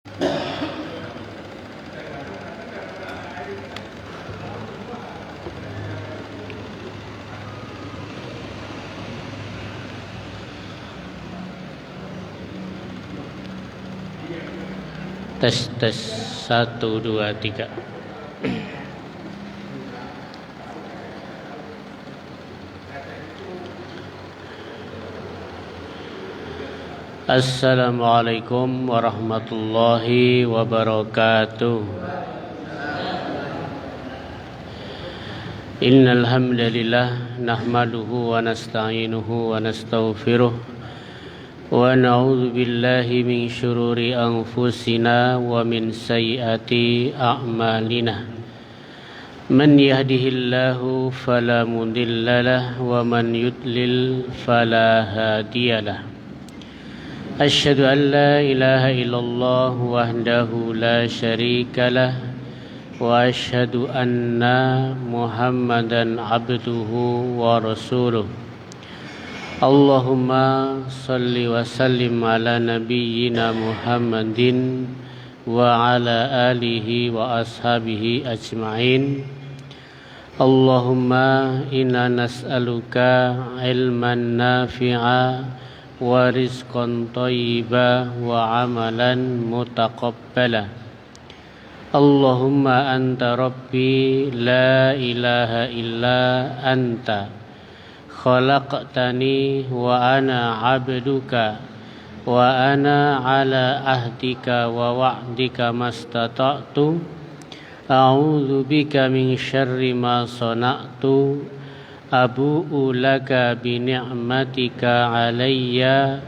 Tes 1 2 3. Assalamualaikum warahmatullahi wabarakatuh. Innal hamdalillah nahmaduhu wa nasta'inuhu wa nastaghfiruh wa na'udzu billahi min syururi anfusina wa min sayyiati a'malina. Man yahdihillahu fala mudhillalah wa man yudlil fala hadiyalah. Asyhadu an la ilaha illallah wahdahu la syarikalah wa asyhadu anna Muhammadan abduhu wa rasuluh. Allahumma salli wa sallim ala nabiyyina Muhammadin wa ala alihi wa ashabihi ajma'in. Allahumma inna nas'aluka ilman nafi'a wa rizqan thayyiba wa amalan mutaqabbala. Allahumma anta rabbi la ilaha illa anta khalaqtani wa ana abduka wa ana ala ahdika wa wa'dika mastata'tu a'udzu bika min syarri ma sana'tu abu'u laka bi ni'matika alayya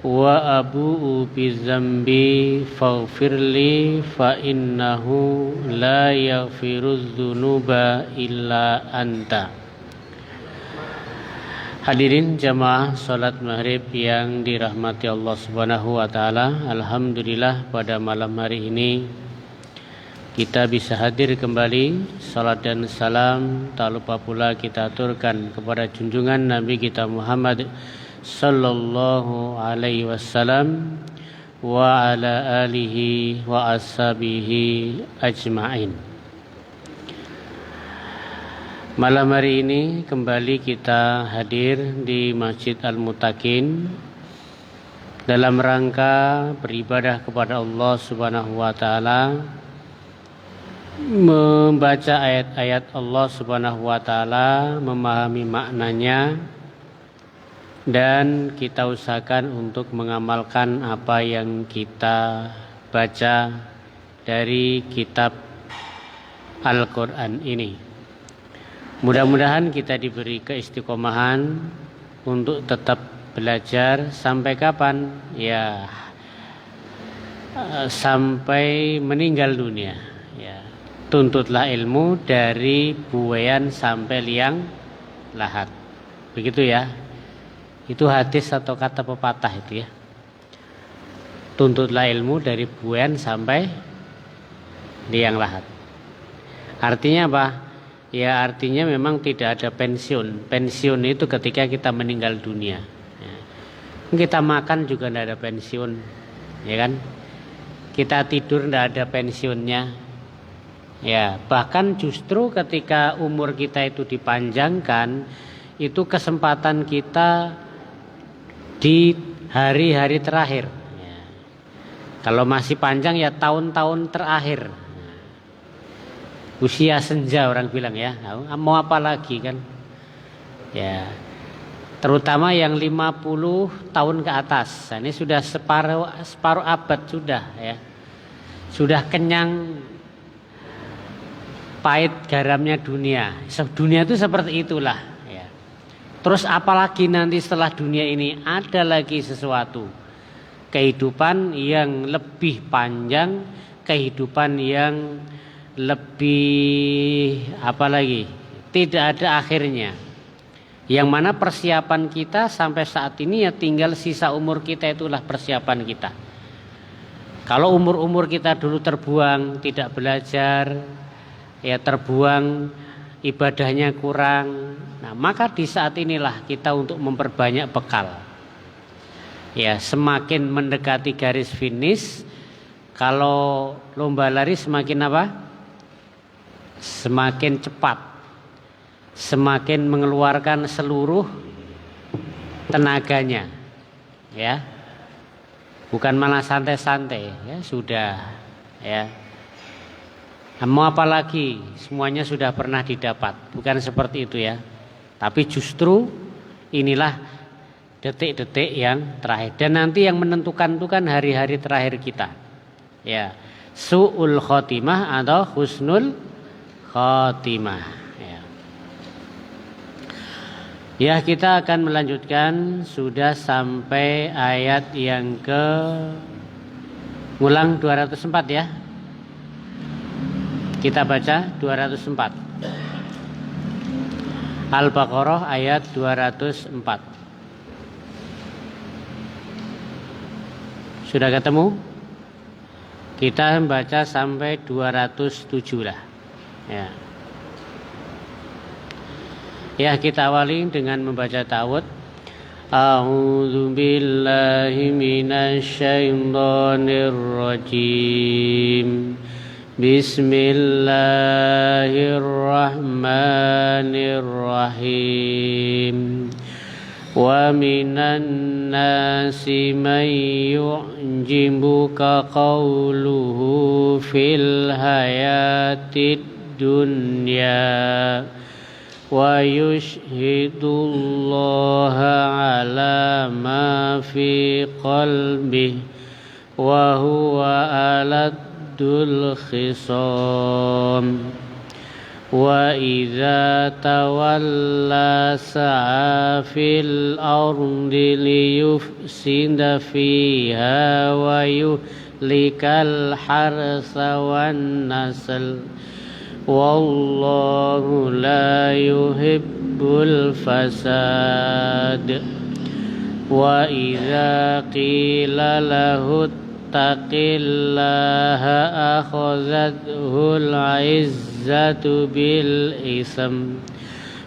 wa abu'u bi dzambi faghfirli fa innahu la yaghfirudz dzunuba illa anta. Hadirin jamaah salat maghrib yang dirahmati Allah Subhanahu wa taala, alhamdulillah pada malam hari ini kita bisa hadir kembali. Salat dan salam tak lupa pula kita aturkan kepada junjungan Nabi kita Muhammad sallallahu alaihi wasallam wa ala alihi wa ashabihi ajma'in. Malam hari ini kembali kita hadir di Masjid Al-Muttaqin dalam rangka beribadah kepada Allah Subhanahu wa taala, membaca ayat-ayat Allah Subhanahu wa taala, memahami maknanya, dan kita usahakan untuk mengamalkan apa yang kita baca dari kitab Al-Quran ini. Mudah-mudahan kita diberi keistiqomahan untuk tetap belajar sampai kapan? Ya, sampai meninggal dunia. Ya, tuntutlah ilmu dari buayan sampai liang lahat. Begitu ya. Itu hadis atau kata pepatah itu ya. Tuntutlah ilmu dari buayan sampai liang lahat. Artinya apa? Ya, artinya memang tidak ada pensiun. Pensiun itu ketika kita meninggal dunia. Ya. Kita makan juga tidak ada pensiun, ya kan? Kita tidur tidak ada pensiunnya. Ya, bahkan justru ketika umur kita itu dipanjangkan, itu kesempatan kita di hari-hari terakhir. Ya. Kalau masih panjang ya tahun-tahun terakhir. Usia senja orang bilang ya, mau apa lagi kan? Ya, terutama yang 50 tahun ke atas. Nah, ini sudah separuh abad sudah ya. Sudah kenyang pahit garamnya dunia. Dunia itu seperti itulah ya. Terus apalagi nanti setelah dunia ini ada lagi sesuatu. Kehidupan yang lebih panjang, kehidupan yang lebih apa lagi, tidak ada akhirnya, yang mana persiapan kita sampai saat ini ya tinggal sisa umur kita, itulah persiapan kita. Kalau umur-umur kita dulu terbuang, tidak belajar, ya terbuang, ibadahnya kurang, nah maka di saat inilah kita untuk memperbanyak bekal. Ya, semakin mendekati garis finish, Kalau lomba lari semakin apa? Semakin cepat, semakin mengeluarkan seluruh tenaganya, ya. Bukan malah santai-santai, ya sudah, ya. Mau apa lagi? Semuanya sudah pernah didapat, bukan seperti itu ya. Tapi justru inilah detik-detik yang terakhir, dan nanti yang menentukan itu kan hari-hari terakhir kita. Ya, su'ul khotimah atau husnul khotimah. Ya, kita akan melanjutkan, sudah sampai ayat yang ke ulang 204 ya. Kita baca 204. Al-Baqarah ayat 204. Sudah ketemu? Kita baca sampai 207 lah. Ya. Ya, kita awali dengan membaca ta'awudz. A'udzu billahi minasy syaithanir rajim. Bismillahirrahmanirrahim. Wa minan nasi man yu'jibuka qawluhu fil hayatid dunya wa yushhidullaha ala ma fi qalbihi wa huwa aladul khisam. Wa idza tawalla sa'a fil ardi liyufsida fiha wa yuhlikal harsa wan nasl wallahu la yuhibbul fasad. Wa idza qila lahu ittaqillaha akhadhathul 'izzatu bil ism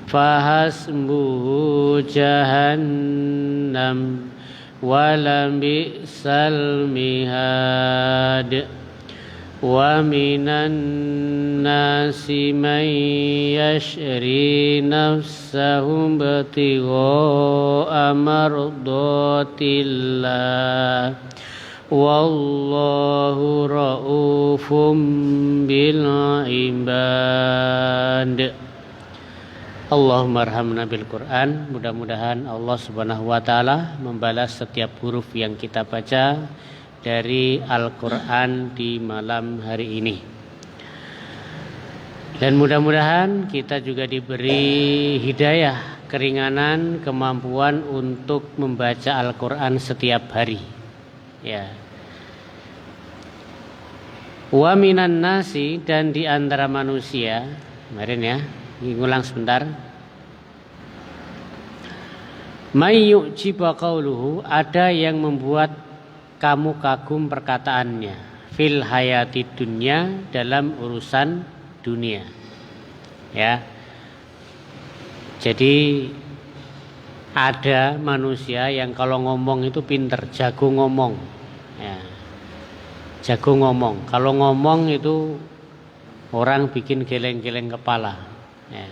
fahasbuhu jahannam wala bi'sal mihad. Wa minan nasi man yashri nafsahu ibtigha'a mardatillah wallahu ra'ufum bil ibad. Allahumma arhamna bil Quran. Mudah-mudahan Allah Subhanahu wa taala membalas setiap huruf yang kita baca dari Al-Quran di malam hari ini. Dan mudah-mudahan kita juga diberi hidayah, keringanan, kemampuan untuk membaca Al-Quran setiap hari. Ya. Wa minan nasi, dan di antara manusia, kemarin ya, ngulang sebentar. May yu'jiba qauluhu, ada yang membuat kamu kagum perkataannya, fil hayati dunya, dalam urusan dunia. Ya. Jadi ada manusia yang kalau ngomong itu pinter, jago ngomong. Ya. Jago ngomong. Kalau ngomong itu orang bikin geleng-geleng kepala. Ya.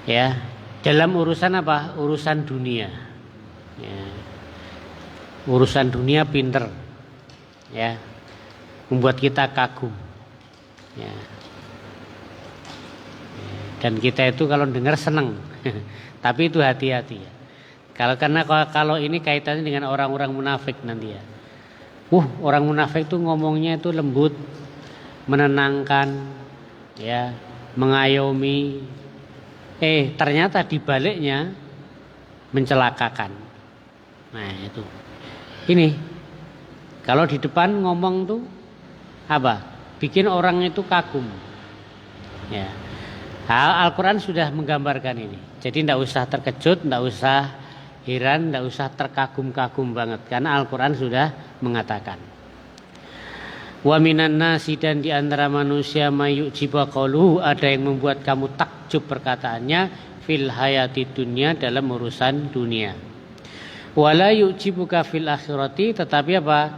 Ya. Dalam urusan apa? Urusan dunia. Ya. Urusan dunia pinter. Ya. Membuat kita kagum. Ya. Dan kita itu kalau dengar senang. Tapi itu hati-hati ya. Karena kalau ini kaitannya dengan orang-orang munafik nanti ya. Orang munafik itu ngomongnya itu lembut, menenangkan, ya, mengayomi. Ternyata di baliknya mencelakakan. Nah itu. Ini kalau di depan ngomong tuh apa? Bikin orang itu kagum. Ya. Al-Quran sudah menggambarkan ini. Jadi tidak usah terkejut, tidak usah heran, tidak usah terkagum-kagum banget. Karena Al-Quran sudah mengatakan. Wa minan nasi, dan di antara manusia mayu'jiba qauluhu, ada yang membuat kamu takjub perkataannya, fil hayati dunya, dalam urusan dunia. Wala yu'jibuka fil akhirati, tetapi apa?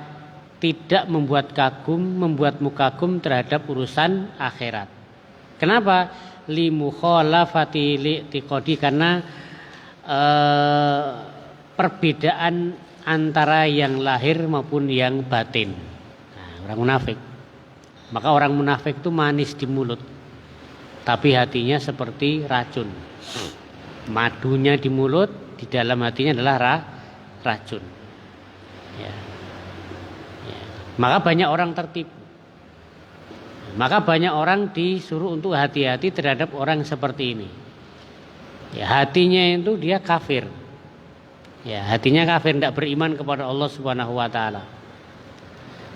tidak membuat membuatmu kagum terhadap urusan akhirat. Kenapa? Limukhalafati li'tiqadi, karena perbedaan antara yang lahir maupun yang batin. Nah, orang munafik. Maka orang munafik itu manis di mulut, tapi hatinya seperti racun. Madunya di mulut, di dalam hatinya adalah racun. Ya. Maka banyak orang tertipu. Maka banyak orang disuruh untuk hati-hati terhadap orang seperti ini. Ya, hatinya itu dia kafir. Ya, hatinya kafir, tidak beriman kepada Allah Subhanahu wa taala.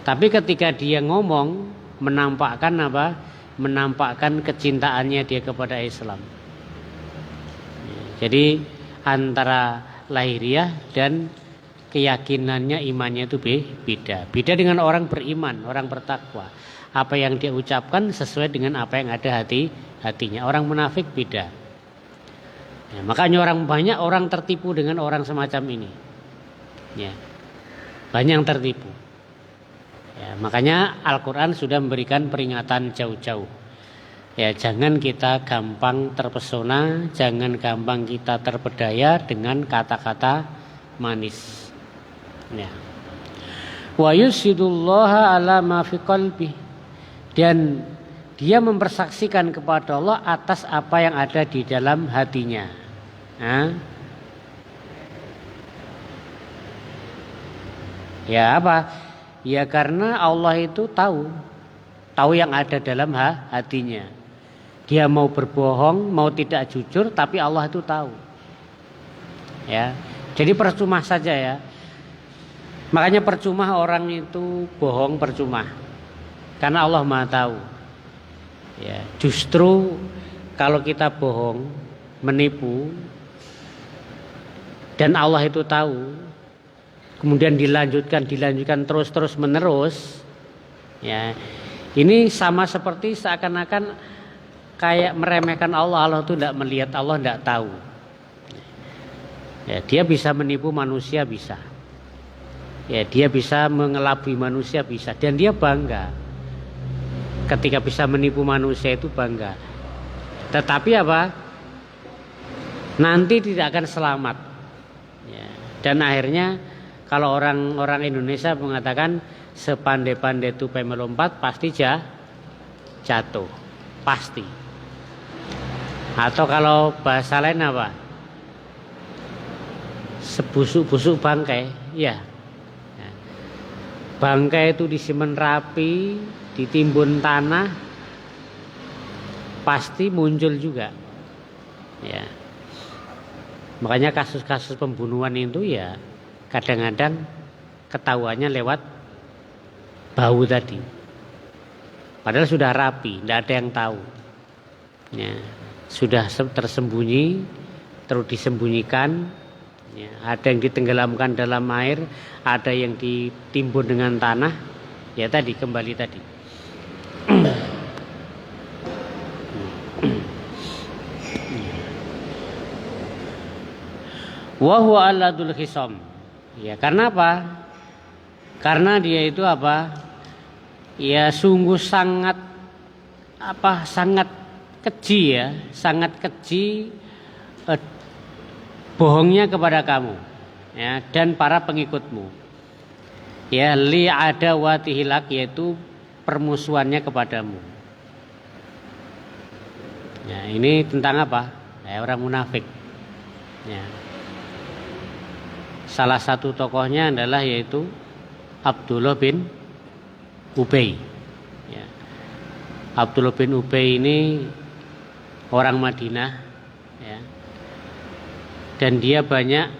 Tapi ketika dia ngomong, menampakkan apa? Menampakkan kecintaannya dia kepada Islam. Ya, jadi antara lahiriah dan keyakinannya, imannya itu beda. Beda dengan orang beriman, orang bertakwa. Apa yang dia ucapkan sesuai dengan apa yang ada hatinya. Orang munafik beda. Ya, makanya banyak orang tertipu dengan orang semacam ini. Ya, banyak yang tertipu. Ya, makanya Al-Quran sudah memberikan peringatan jauh-jauh. Ya, jangan kita gampang terpesona, jangan gampang kita terpedaya dengan kata-kata manis. Ya. Wa yusidullaha ala ma fi qalbi, dan dia mempersaksikan kepada Allah atas apa yang ada di dalam hatinya. Nah, ya apa? Ya karena Allah itu tahu yang ada dalam hatinya. Dia mau berbohong, mau tidak jujur, tapi Allah itu tahu. Ya, jadi percuma saja ya. Makanya percuma orang itu bohong, percuma. Karena Allah Maha tahu. Ya, justru kalau kita bohong, menipu, dan Allah itu tahu, kemudian dilanjutkan terus menerus, ya, ini sama seperti seakan-akan kayak meremehkan Allah. Allah itu tidak melihat, Allah tidak tahu. Ya, dia bisa menipu manusia, bisa. Ya, dia bisa mengelabui manusia, bisa, dan dia bangga. Ketika bisa menipu manusia itu bangga. Tetapi apa? Nanti tidak akan selamat. Ya. Dan akhirnya kalau orang Indonesia mengatakan sepandai-pandai tupai melompat pasti jatuh. Pasti. Atau kalau bahasa lain apa? Sebusuk-busuk bangkai. Ya. Bangkai itu disimpan rapi, ditimbun tanah, pasti muncul juga. Ya. Makanya kasus-kasus pembunuhan itu ya kadang-kadang ketahuannya lewat bau tadi. Padahal sudah rapi, tidak ada yang tahu. Ya. Sudah tersembunyi, terus disembunyikan. Ya. Ada yang ditenggelamkan dalam air, ada yang ditimbun dengan tanah. Ya tadi, kembali tadi. Wa huwa alladul khisam. Ya, karena apa? Karena dia itu apa? Ya sungguh sangat keji ya, sangat keji bohongnya kepada kamu, ya, dan para pengikutmu. Ya, li adawatihilak, yaitu permusuhannya kepadamu. Ya, ini tentang apa? Ya, orang munafik. Ya. Salah satu tokohnya adalah yaitu Abdullah bin Ubay. Ya. Abdullah bin Ubay ini orang Madinah, ya. Dan dia banyak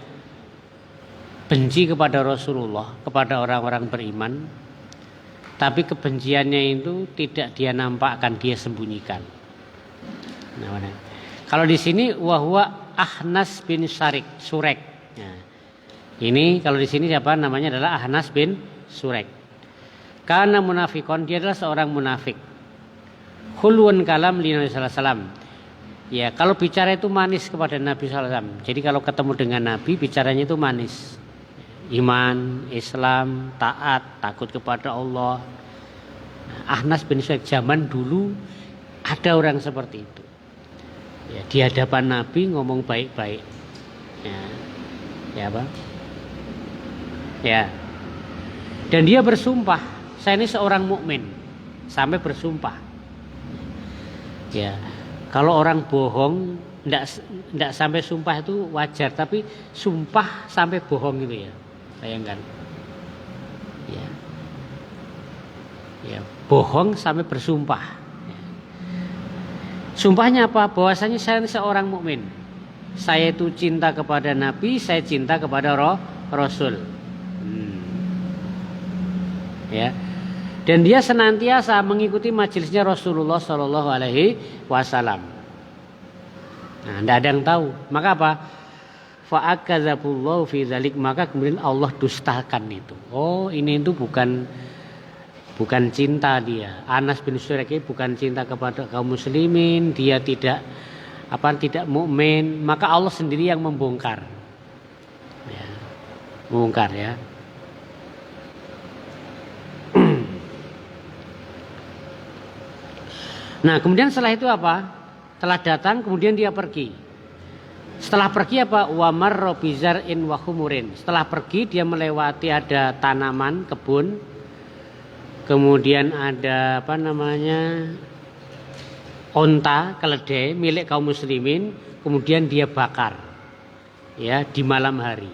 benci kepada Rasulullah, kepada orang-orang beriman. Tapi kebenciannya itu tidak dia nampakkan, dia sembunyikan. Nah, kalau di sini wahwa Ahnas bin Surek. Nah, ini kalau di sini siapa namanya adalah Ahnas bin Surek. Karena munafikon, dia adalah seorang munafik. Khulwun kalam li Nabi sallallahu alaihi wasallam. Ya, kalau bicara itu manis kepada Nabi sallallahu alaihi wasallam. Jadi kalau ketemu dengan Nabi bicaranya itu manis. iman, Islam, taat, takut kepada Allah. Ahnas bin Suhaik zaman dulu ada orang seperti itu. Ya, di hadapan Nabi ngomong baik-baik. Ya apa? Ya. Dan dia bersumpah, saya ini seorang mukmin, sampai bersumpah. Ya, kalau orang bohong, tidak sampai sumpah itu wajar, tapi sumpah sampai bohong gitu ya, bayangkan. Ya, bohong sampai bersumpah. Ya. Sumpahnya apa? Bahwasanya saya ini seorang mukmin. Saya itu cinta kepada Nabi, saya cinta kepada Rasul. Ya, dan dia senantiasa mengikuti majelisnya Rasulullah Shallallahu Alaihi Wasallam. Nah, tidak ada yang tahu. Maka apa? Fa'akadzabullahu fi dzalik, maka kemudian Allah dustakan itu. Oh, ini itu bukan cinta dia. Anas bin Suhaik bukan cinta kepada kaum muslimin, dia tidak mukmin. Maka Allah sendiri yang membongkar. Ya, membongkar ya. Nah, kemudian setelah itu apa? Telah datang, kemudian dia pergi. Setelah pergi apa? Wa marra bizar'in wa khumurin. Setelah pergi dia melewati ada tanaman, kebun. Kemudian ada onta, keledai milik kaum muslimin, kemudian dia bakar. Ya, di malam hari.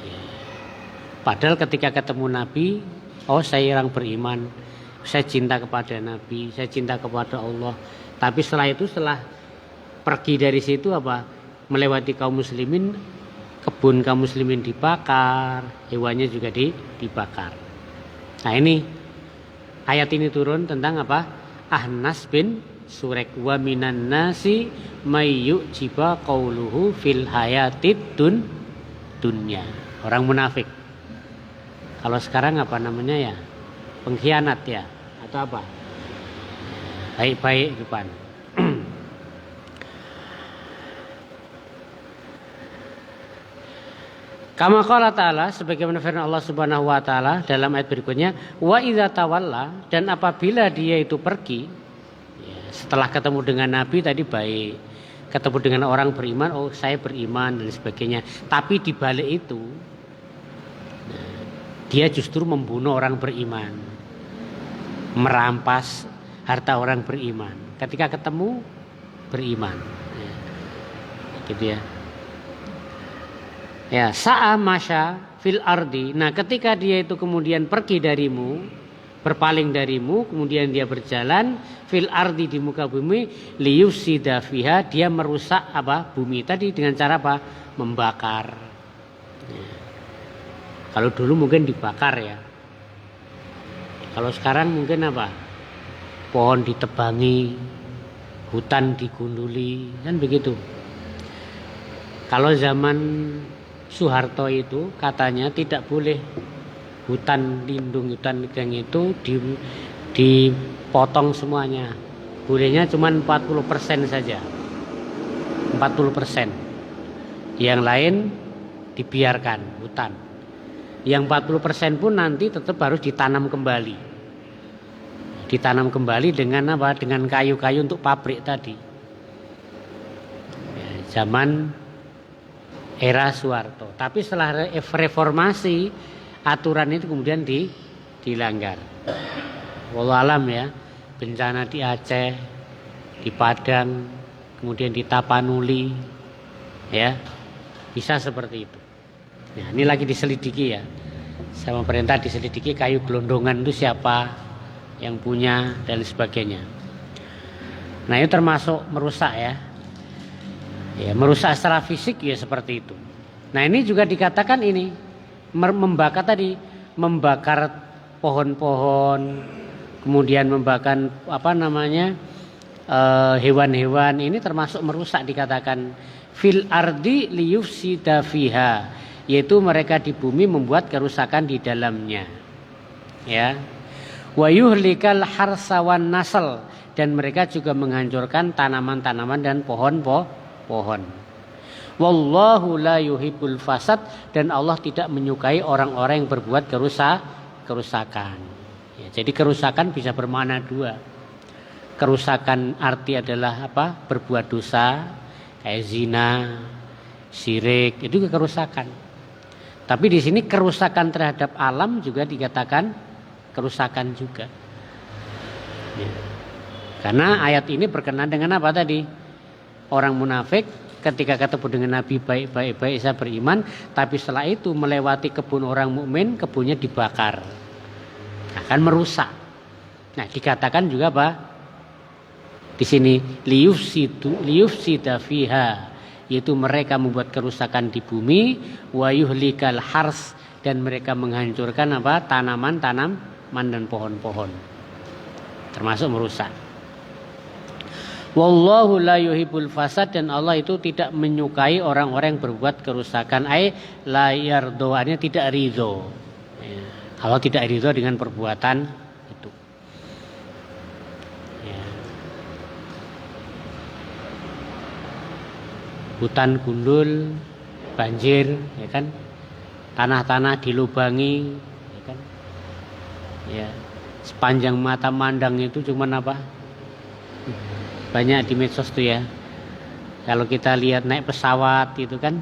Ya. Padahal ketika ketemu Nabi, oh saya orang beriman. Saya cinta kepada Nabi, saya cinta kepada Allah. Tapi setelah pergi dari situ apa? Melewati kaum muslimin, kebun kaum muslimin dibakar, hewannya juga dibakar. Nah, ini ayat ini turun tentang apa? Ahnas bin Suhaik wa minan nasi mayyu jiba qauluhu fil hayatid dunya. Orang munafik. Kalau sekarang apa namanya ya? Pengkhianat ya, atau apa? Baik-baik depan. Kama qala ta'ala, sebagaimana firman Allah Subhanahu wa taala dalam ayat berikutnya, wa idza tawalla, dan apabila dia itu pergi, ya, setelah ketemu dengan Nabi tadi baik, ketemu dengan orang beriman, oh saya beriman dan sebagainya. Tapi di balik itu dia justru membunuh orang beriman, merampas harta orang beriman. Ketika ketemu beriman, ya. Gitu ya. Ya, sa'a masya fil ardi. Nah, ketika dia itu kemudian pergi darimu, berpaling darimu, kemudian dia berjalan fil ardi di muka bumi, liyufsida fiha, dia merusak apa? Bumi tadi dengan cara apa? Membakar. Ya. Kalau dulu mungkin dibakar ya. Kalau sekarang mungkin apa? Pohon ditebangi, hutan digunduli, kan begitu. Kalau zaman Soeharto itu katanya tidak boleh hutan lindung, hutan geng itu dipotong semuanya. Bolehnya cuma 40% saja. 40%. Yang lain dibiarkan hutan. Yang 40% pun nanti tetap harus ditanam kembali. Ditanam kembali dengan apa? Dengan kayu-kayu untuk pabrik tadi. Ya, zaman era Soeharto. Tapi setelah reformasi, aturan itu kemudian dilanggar. Wallahu alam ya. Bencana di Aceh, di Padang, kemudian di Tapanuli, ya bisa seperti itu. Nah, ini lagi diselidiki ya. Sama pemerintah diselidiki kayu gelondongan itu siapa yang punya dan sebagainya. Nah, itu termasuk merusak ya. Ya, merusak secara fisik ya seperti itu. Nah, ini juga dikatakan ini membakar tadi, membakar pohon-pohon, kemudian membakar hewan-hewan, ini termasuk merusak, dikatakan fil ardi liyufsida fiha, yaitu mereka di bumi membuat kerusakan di dalamnya. Ya. Wa yuhlikal harsa wan nasl, dan mereka juga menghancurkan tanaman-tanaman dan pohon-pohon. Wallahu la yuhibbul fasad, dan Allah tidak menyukai orang-orang yang berbuat kerusakan. Ya, jadi kerusakan bisa bermakna dua. Kerusakan arti adalah apa? Berbuat dosa, kayak zina, syirik, itu kerusakan. Tapi di sini kerusakan terhadap alam juga dikatakan kerusakan juga. Ya. Karena ayat ini berkenaan dengan apa tadi? Orang munafik ketika ketemu dengan Nabi baik-baik saya beriman, tapi setelah itu melewati kebun orang mukmin, kebunnya dibakar, akan merusak. Nah, dikatakan juga apa? Di sini liyufsida fiha, yaitu mereka membuat kerusakan di bumi, wa yuhlikal hars, dan mereka menghancurkan apa? Tanaman dan pohon-pohon, termasuk merusak. Wallahu la yuhibbul fasad, dan Allah itu tidak menyukai orang-orang yang berbuat kerusakan. La yardo, artinya tidak ridho. Ya. Allah tidak ridho dengan perbuatan itu. Ya. Hutan gundul, banjir, ya kan? Tanah-tanah dilubangi, ya kan? Ya. Sepanjang mata mandang itu cuman apa? Banyak di medsos tuh ya. Kalau kita lihat naik pesawat itu kan,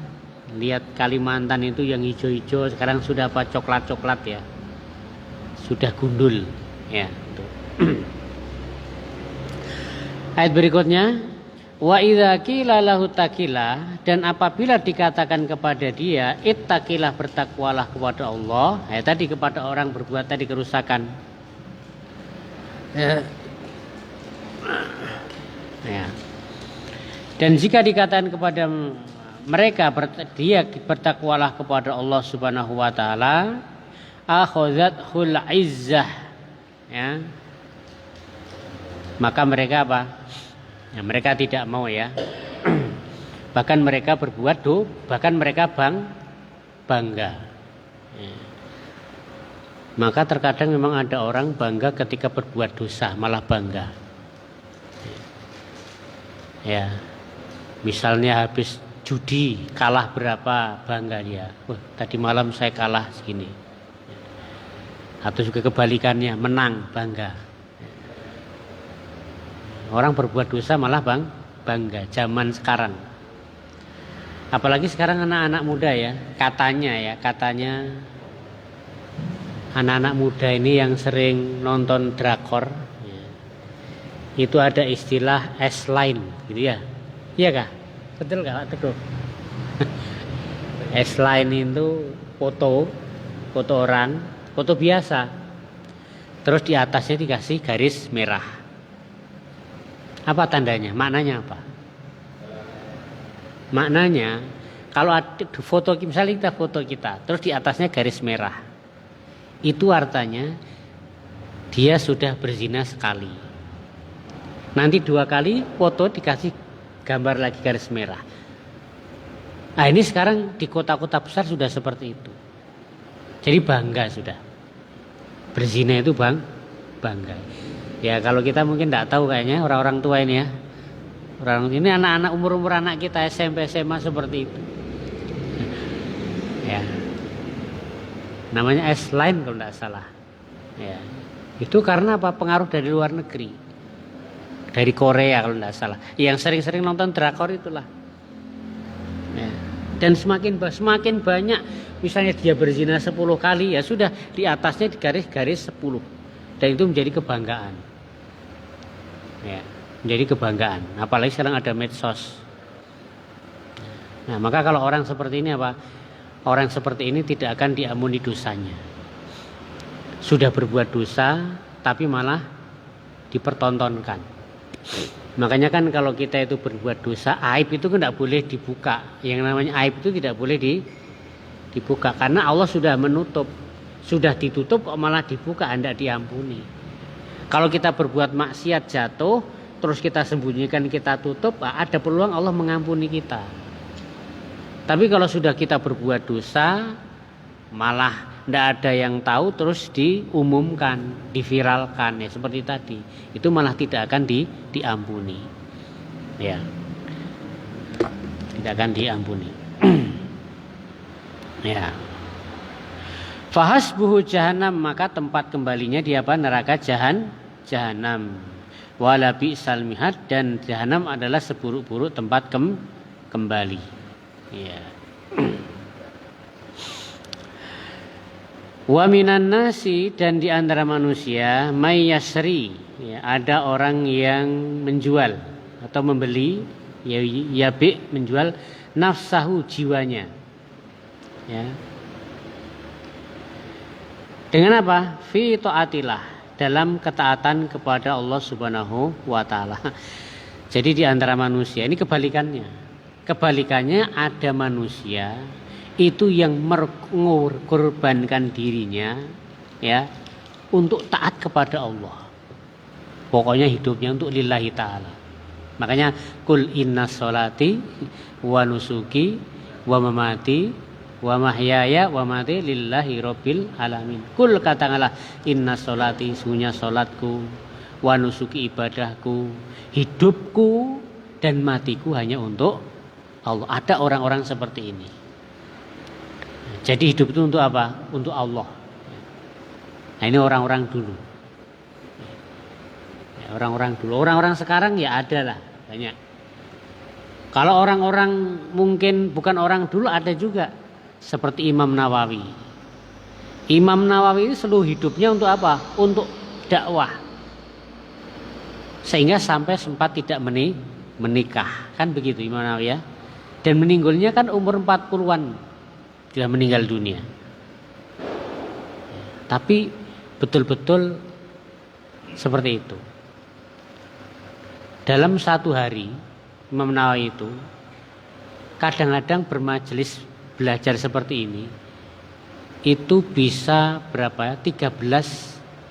lihat Kalimantan itu yang hijau-hijau sekarang sudah apa, coklat-coklat ya, sudah gundul ya. Ayat berikutnya, wa idza qila lahu taqila, dan apabila dikatakan kepada dia ittaqilah, bertakwalah kepada Allah, ya tadi kepada orang berbuat tadi kerusakan. Ya. Dan jika dikatakan kepada mereka dia bertakwalah kepada Allah Subhanahu wa taala, akhazathul izzah, ya, maka mereka apa? Ya, mereka tidak mau ya. Bahkan mereka berbuat bahkan mereka bangga. Ya. Maka terkadang memang ada orang bangga ketika berbuat dosa, malah bangga. Ya, misalnya habis judi kalah berapa, bangga dia. Wah, tadi malam saya kalah segini. Atau juga kebalikannya, menang, bangga. Orang berbuat dosa malah bangga. Zaman sekarang, apalagi sekarang anak-anak muda ya, katanya anak-anak muda ini yang sering nonton drakor. Itu ada istilah S-line gitu ya. Iya kah? Betul kah? Teguh. S-line itu foto orang, foto biasa. Terus di atasnya dikasih garis merah. Apa tandanya? Maknanya apa? Maknanya kalau ada foto, misalnya kita foto kita, terus di atasnya garis merah. Itu artinya dia sudah berzina sekali. Nanti 2 kali foto dikasih gambar lagi garis merah. Nah, ini sekarang di kota-kota besar sudah seperti itu. Jadi bangga sudah. Berzina itu bangga. Ya kalau kita mungkin tidak tahu kayaknya orang-orang tua ini ya. Orang ini anak-anak umur-umur anak kita SMP SMA seperti itu. Ya. Namanya S-line kalau tidak salah. Ya. Itu karena apa? Pengaruh dari luar negeri. Dari Korea kalau tidak salah, yang sering-sering nonton drakor itulah. Ya. Dan semakin banyak, misalnya dia berzina 10 kali, ya sudah di atasnya digaris-garis 10, dan itu menjadi kebanggaan. Ya, menjadi kebanggaan. Apalagi sekarang ada medsos. Nah, maka kalau orang seperti ini apa? Orang seperti ini tidak akan diampuni dosanya. Sudah berbuat dosa, tapi malah dipertontonkan. Makanya kan kalau kita itu berbuat dosa, aib itu kan tidak boleh dibuka. Yang namanya aib itu tidak boleh dibuka, karena Allah sudah menutup. Sudah ditutup kok malah dibuka, tidak diampuni. Kalau kita berbuat maksiat jatuh, terus kita sembunyikan, kita tutup, ada peluang Allah mengampuni kita. Tapi kalau sudah kita berbuat dosa, malah tidak ada yang tahu, terus diumumkan, diviralkan, ya seperti tadi, itu malah tidak akan diampuni, ya, tidak tidak akan diampuni. Ya. Fahasbuhu jahannam, maka tempat kembalinya dia apa? Neraka jahanam. Wala bi'sal mihad, dan jahanam adalah seburuk-buruk tempat kembali. Ya. Wa minan nasi, dan di antara manusia may yasri, ya, ada orang yang menjual atau membeli, ya, yabi, menjual nafsahu, jiwanya, ya. Dengan apa? Fi taatillah, dalam ketaatan kepada Allah Subhanahu wa taala. Jadi di antara manusia ini kebalikannya. Kebalikannya, ada manusia itu yang mengorbankan dirinya, ya, untuk taat kepada Allah. Pokoknya hidupnya untuk lillahi ta'ala. Makanya kul inna sholati wa nusuki wa mamati wa mahyaya wa mati lillahi rabbil alamin. Kul, katakanlah, inna sholati, sungguhnya sholatku, wa nusuki, ibadahku, hidupku dan matiku hanya untuk Allah. Ada orang-orang seperti ini. Jadi hidup itu untuk apa? Untuk Allah. Nah, ini orang-orang dulu. Orang-orang dulu. Orang-orang sekarang ya ada lah, banyak. Kalau orang-orang mungkin bukan orang dulu, ada juga. Seperti Imam Nawawi. Imam Nawawi seluruh hidupnya untuk apa? Untuk dakwah. Sehingga sampai sempat tidak menikah. Kan begitu Imam Nawawi, ya. Dan meninggalnya kan umur 40-an. Sudah meninggal dunia. Tapi betul-betul seperti itu. Dalam satu hari Imam Nawawi itu kadang-kadang bermajelis belajar seperti ini itu bisa berapa ya? 13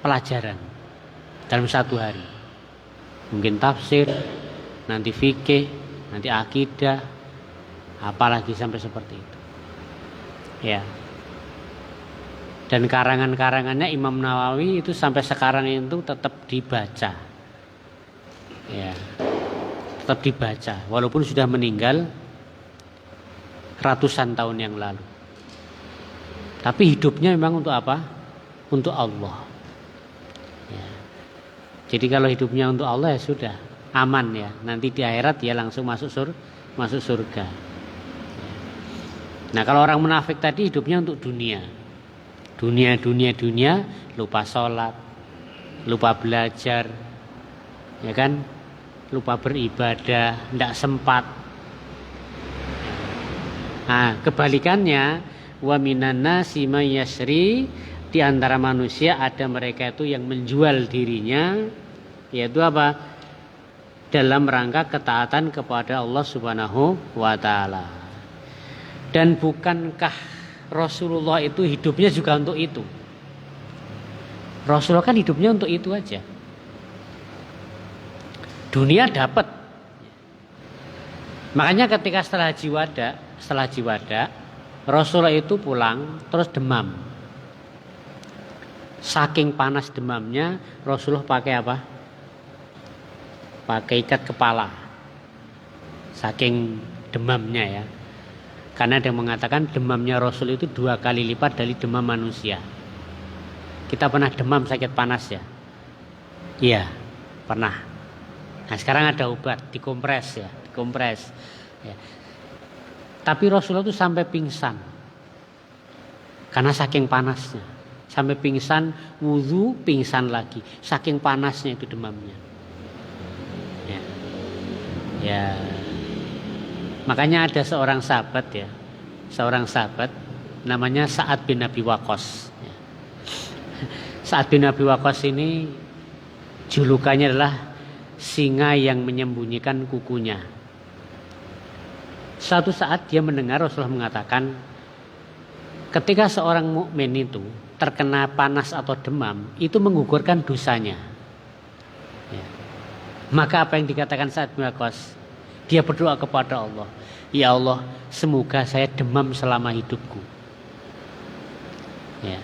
pelajaran dalam satu hari. Mungkin tafsir, nanti fikih, nanti akidah, apalagi sampai seperti itu. Ya. Dan karangan-karangannya Imam Nawawi itu sampai sekarang itu tetap dibaca. Ya. Tetap dibaca walaupun sudah meninggal ratusan tahun yang lalu. Tapi hidupnya memang untuk apa? Untuk Allah. Ya. Jadi kalau hidupnya untuk Allah ya sudah aman, ya. Nanti di akhirat ya langsung masuk surga. Ya. Nah, kalau orang munafik tadi hidupnya untuk dunia. Dunia, lupa sholat, lupa belajar, ya kan? Lupa beribadah, tidak sempat. Nah, kebalikannya, wa minan nasi may yasri, di antara manusia ada mereka itu yang menjual dirinya, yaitu apa? Dalam rangka ketaatan kepada Allah Subhanahu wa taala. Dan bukankah Rasulullah itu hidupnya juga untuk itu? Rasulullah kan hidupnya untuk itu aja. Dunia dapat. Makanya ketika setelah haji wada, Rasulullah itu pulang terus demam. Saking panas demamnya, Rasulullah pakai apa? Pakai ikat kepala. Saking demamnya, ya. Karena ada yang mengatakan demamnya Rasul itu 2 kali lipat dari demam manusia. Kita pernah demam sakit panas, ya? Iya, pernah. Nah, sekarang ada obat, dikompres, ya, dikompres. Ya. Tapi Rasulullah itu sampai pingsan. Karena saking panasnya. Sampai pingsan, wudu, pingsan lagi. Saking panasnya itu demamnya. Ya. Ya. Makanya ada seorang sahabat, ya. Seorang sahabat namanya Sa'ad bin Abi Waqqas. Ya. Sa'ad bin Abi Waqqas ini julukannya adalah singa yang menyembunyikan kukunya. Suatu saat dia mendengar Rasulullah mengatakan, ketika seorang mukmin itu terkena panas atau demam, itu menggugurkan dosanya. Ya. Maka apa yang dikatakan Sa'ad bin Abi Waqqas? Dia berdoa kepada Allah, ya Allah, semoga saya demam selama hidupku. Ya.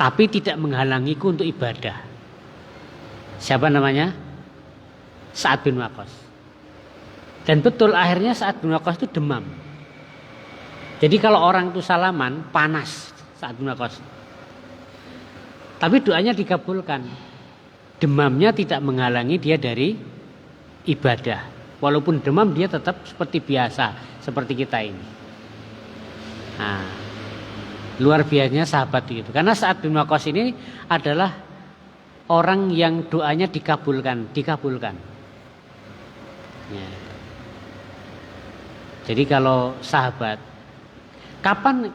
Tapi tidak menghalangiku untuk ibadah. Siapa namanya? Sa'ad bin Waqqas. Dan betul akhirnya Sa'ad bin Waqqas itu demam. Jadi kalau orang itu salaman panas Sa'ad bin Waqqas. Tapi doanya dikabulkan. Demamnya tidak menghalangi dia dari ibadah. Walaupun demam dia tetap seperti biasa, seperti kita ini. Nah, luar biasanya sahabat itu. Karena Sa'ad bin Waqqas ini adalah orang yang doanya dikabulkan. Ya. Jadi kalau sahabat,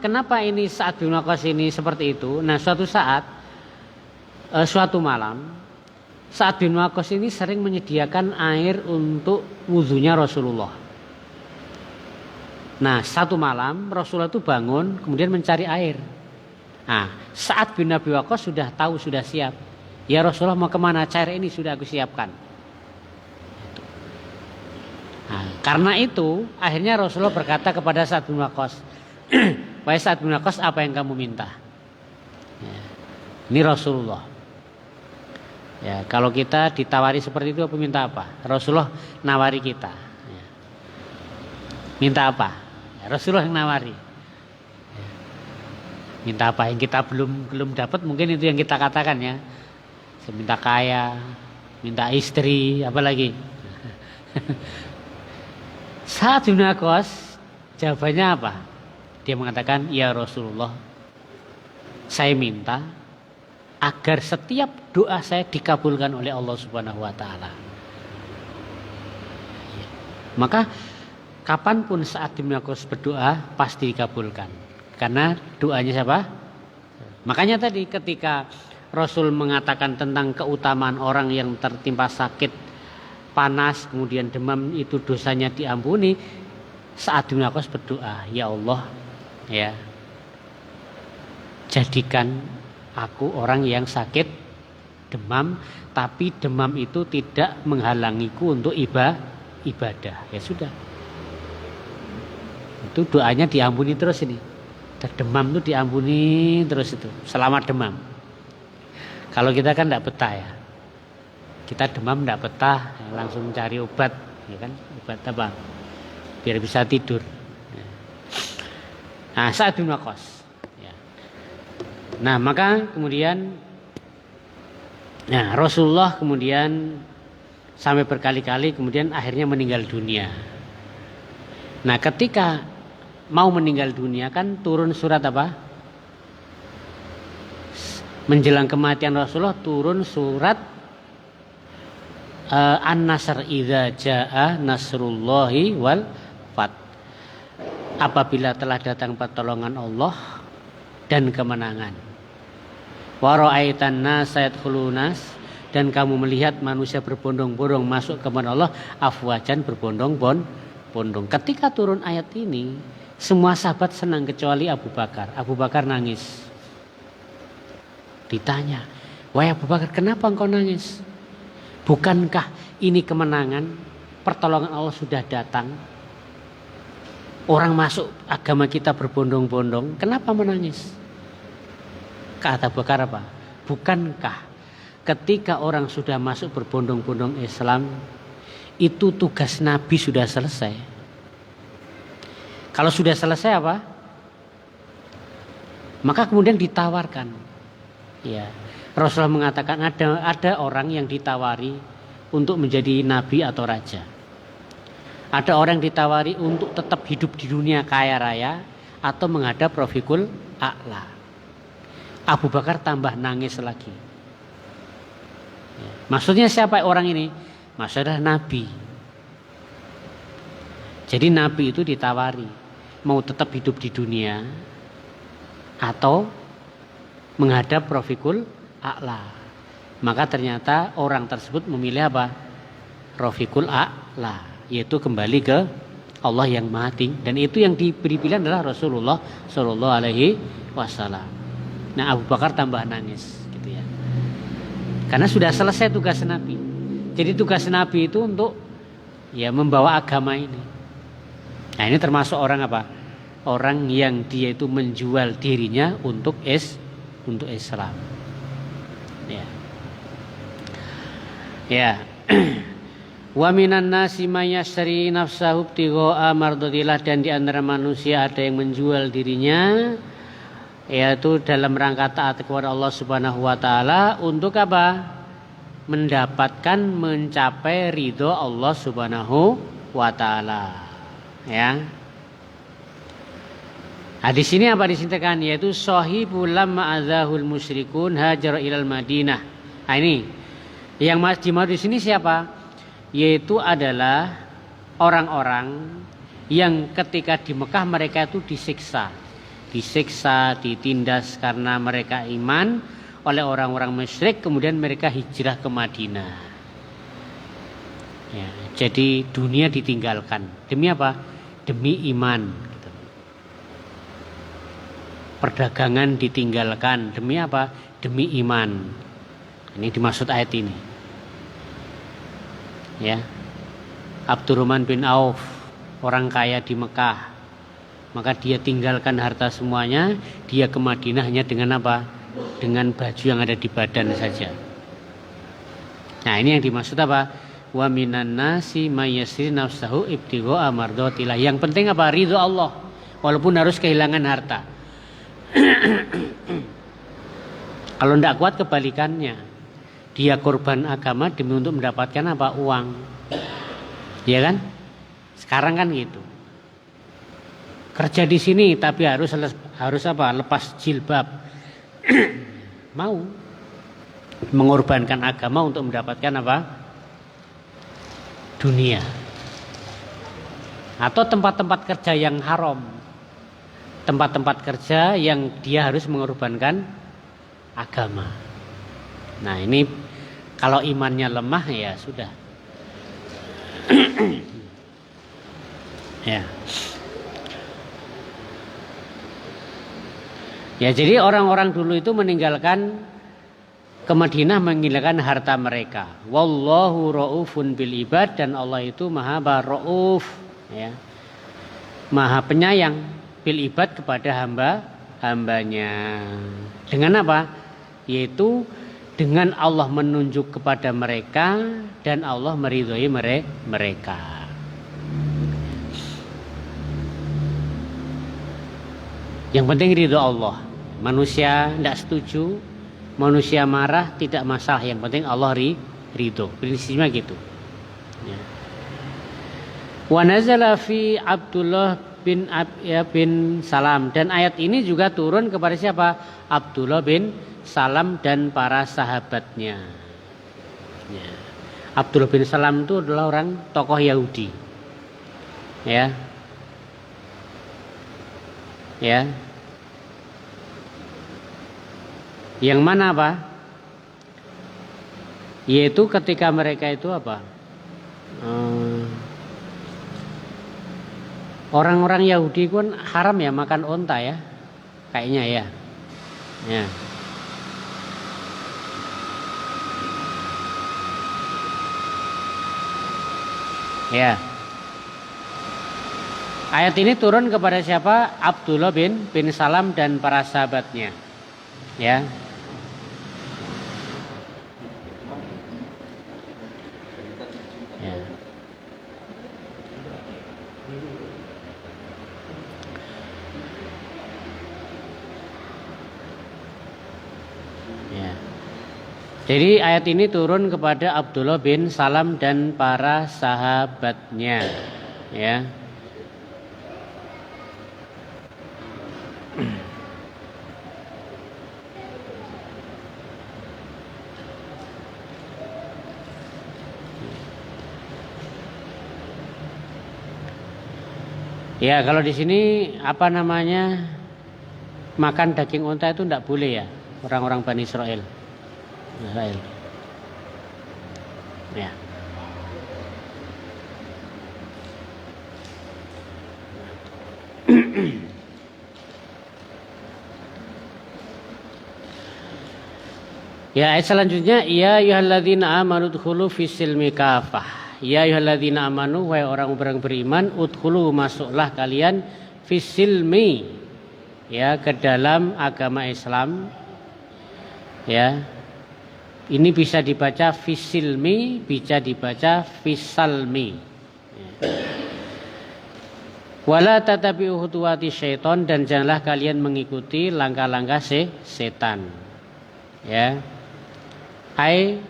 kenapa ini Sa'ad bin Waqqas ini seperti itu? Nah, suatu malam, Sa'ad bin Waqqas ini sering menyediakan air untuk wudhunya Rasulullah. Nah, satu malam Rasulullah itu bangun, kemudian mencari air. Nah, Sa'ad bin Abi Waqqas sudah tahu, sudah siap. Ya Rasulullah, mau kemana? Air ini sudah aku siapkan. Nah, karena itu akhirnya Rasulullah berkata kepada Sa'ad bin Waqqas, wahai Sa'ad bin Waqqas, apa yang kamu minta? Ya, ini Rasulullah. Ya, kalau kita ditawari seperti itu, minta apa? Rasulullah nawari kita. Ya. Minta apa? Ya, Rasulullah yang nawari. Ya. Minta apa yang kita belum dapat, mungkin itu yang kita katakan ya. Saya minta kaya, minta istri, apa lagi? Sa'ad bin Waqqas jawabannya apa? Dia mengatakan, ya Rasulullah, saya minta agar setiap doa saya dikabulkan oleh Allah Subhanahu wa taala. Maka kapanpun Sa'ad bin Waqqas berdoa pasti dikabulkan. Karena doanya siapa? Makanya tadi ketika Rasul mengatakan tentang keutamaan orang yang tertimpa sakit panas kemudian demam itu dosanya diampuni, Sa'ad bin Waqqas berdoa, ya Allah, ya jadikan aku orang yang sakit demam, tapi demam itu tidak menghalangiku untuk ibadah. Ya sudah, itu doanya diampuni terus ini. Demam itu diampuni terus itu, selamat demam. Kalau kita kan tidak betah ya, kita demam tidak betah, langsung cari obat, ya kan, obat apa? Biar bisa tidur. Nah, Sa'ad bin Waqqas. Ya. Nah, maka kemudian, nah Rasulullah kemudian sampai berkali-kali kemudian akhirnya meninggal dunia. Nah, ketika mau meninggal dunia kan turun surat apa? Menjelang kematian Rasulullah turun surat An-Nasr idza jaa nasrullahi wal fath. Apabila telah datang pertolongan Allah dan kemenangan. Wa ra'aitan nasa yadkhulunas, dan kamu melihat manusia berbondong-bondong masuk kepada Allah afwajan, berbondong-bondong. Ketika turun ayat ini, semua sahabat senang kecuali Abu Bakar. Abu Bakar nangis. Ditanya, wahai Abu Bakar, kenapa engkau nangis? Bukankah ini kemenangan? Pertolongan Allah sudah datang. Orang masuk agama kita berbondong-bondong. Kenapa menangis? Kata Abu Bakar apa? Bukankah ketika orang sudah masuk berbondong-bondong Islam, itu tugas Nabi sudah selesai? Kalau sudah selesai apa? Maka kemudian ditawarkan. Ya, Rasulullah mengatakan ada orang yang ditawari untuk menjadi nabi atau raja. Ada orang yang ditawari untuk tetap hidup di dunia kaya raya atau menghadap Rafiqul A'la. Abu Bakar tambah nangis lagi. Ya, maksudnya siapa orang ini? Maksudnya nabi. Jadi nabi itu ditawari mau tetap hidup di dunia atau menghadap Rafiqul A'la. Maka ternyata orang tersebut memilih apa? Rafiqul A'la, yaitu kembali ke Allah yang Maha Tinggi. Dan itu yang diberi pilihan adalah Rasulullah Shallallahu Alaihi Wasallam. Nah, Abu Bakar tambah nangis, gitu ya. Karena sudah selesai tugas Nabi. Jadi tugas Nabi itu untuk ya membawa agama ini. Nah, ini termasuk orang apa? Orang yang dia itu menjual dirinya untuk Islam. Ya. Ya. Wa minan nasi may yasri nafsahu ibtigha'a mardatillah, dan di antara manusia ada yang menjual dirinya yaitu dalam rangka taat kepada Allah Subhanahu wa taala untuk apa? Mendapatkan mencapai ridho Allah Subhanahu wa taala. Ya. Nah, di sini apa disintekan, yaitu sahibul lamma adzahul musyrikun hajar ilal Madinah. Nah, ini yang dimaksud di sini siapa? Yaitu adalah orang-orang yang ketika di Mekah mereka itu disiksa, ditindas karena mereka iman oleh orang-orang musyrik, kemudian mereka hijrah ke Madinah. Ya, jadi dunia ditinggalkan demi apa? Demi iman. Gitu. Perdagangan ditinggalkan demi apa? Demi iman. Ini dimaksud ayat ini. Ya, Abdurrahman bin Auf, orang kaya di Mekah, maka dia tinggalkan harta semuanya, dia ke Madinah hanya dengan apa? Dengan baju yang ada di badan saja. Nah, ini yang dimaksud apa? Wa minan nasi may yasri nafsahu ibtigha'a mardatillah. Yang penting apa? Ridho Allah, walaupun harus kehilangan harta. Kalau tidak kuat kebalikannya. Dia korban agama demi untuk mendapatkan apa? Uang. Ya kan? Sekarang kan gitu. Kerja di sini tapi harus apa? Lepas jilbab. Mau mengorbankan agama untuk mendapatkan apa? Dunia. Atau tempat-tempat kerja yang haram. Tempat-tempat kerja yang dia harus mengorbankan agama. Nah, ini kalau imannya lemah ya sudah. Ya. Ya, jadi orang-orang dulu itu meninggalkan ke Madinah, meninggalkan harta mereka. Wallahu raufun bil ibad, dan Allah itu maha rauf, ya. Maha penyayang bil ibad kepada hambanya. Dengan apa? Yaitu dengan Allah menunjuk kepada mereka dan Allah meridhoi mereka. Yang penting ridho Allah. Manusia tidak setuju, manusia marah, tidak masalah. Yang penting Allah ridho. Prinsipnya gitu. Ya. Wa nazala fi Abdullah bin Salam, dan ayat ini juga turun kepada siapa? Abdullah bin Salam dan para sahabatnya. Ya. Abdullah bin Salam itu adalah orang tokoh Yahudi. Ya. Ya. Yang mana apa? Yaitu ketika mereka itu apa? Orang-orang Yahudi kan haram ya makan onta ya. Kayaknya ya. Ya. Ya. Ayat ini turun kepada siapa? Abdullah bin Salam dan para sahabatnya. Ya. Ya. Ya. Jadi ayat ini turun kepada Abdullah bin Salam dan para sahabatnya, ya. Ya, kalau di sini apa namanya? Makan daging unta itu tidak boleh ya, orang-orang Bani Israel. Ya. Ya, ayat selanjutnya, ya ayyuhalladzina amanu udkhulu fis-silmi kafah. Ya ayyuhalladzina amanu, wahai orang-orang beriman, udkhulu, masuklah kalian fis-silmi, ya, ke dalam agama Islam. Ya. Ini bisa dibaca fisilmi, bisa dibaca fisalmi. Wala tatabi'u khutuwati syaiton, dan janganlah kalian mengikuti langkah-langkah setan. Ya. Ai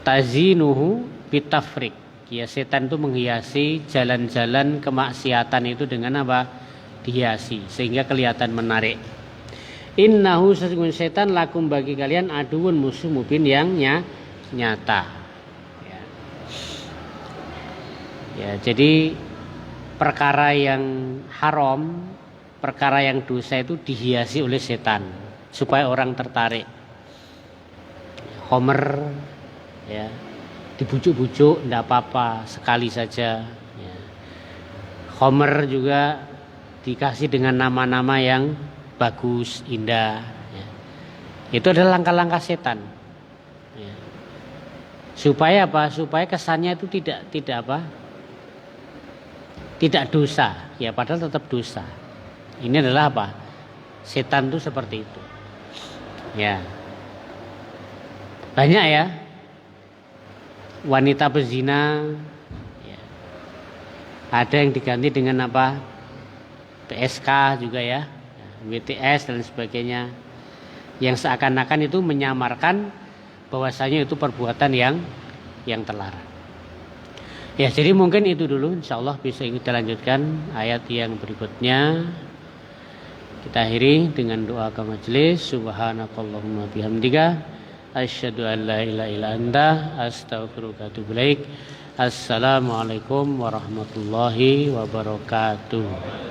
tazinuhu bitafrik. Ya, setan itu menghiasi jalan-jalan kemaksiatan itu dengan apa? Dihiasi sehingga kelihatan menarik. Innahu, sesungguhnya setan, lakum bagi kalian aduun, musuh mubin yang nyata. Ya, jadi perkara yang haram, perkara yang dosa itu dihiasi oleh setan supaya orang tertarik. Homer, ya, dibujuk-bujuk tidak apa-apa, sekali saja. Ya. Homer juga dikasih dengan nama-nama yang bagus, indah. Ya. Itu adalah langkah-langkah setan. Ya. Supaya apa? Supaya kesannya itu tidak apa? Tidak dosa. Ya, padahal tetap dosa. Ini adalah apa? Setan itu seperti itu. Ya. Banyak ya. Wanita berzina, ya. Ada yang diganti dengan apa? PSK juga ya, WTS dan sebagainya, yang seakan-akan itu menyamarkan bahwasanya itu perbuatan yang terlarang. Ya, jadi mungkin itu dulu. Insyaallah bisa kita lanjutkan ayat yang berikutnya. Kita akhiri dengan doa ke majelis. Subhanakallahumma bihamdika asyhadu an la ilaha illa anta astaghfiruka wa atubu ilaik. Assalamualaikum warahmatullahi wabarakatuh.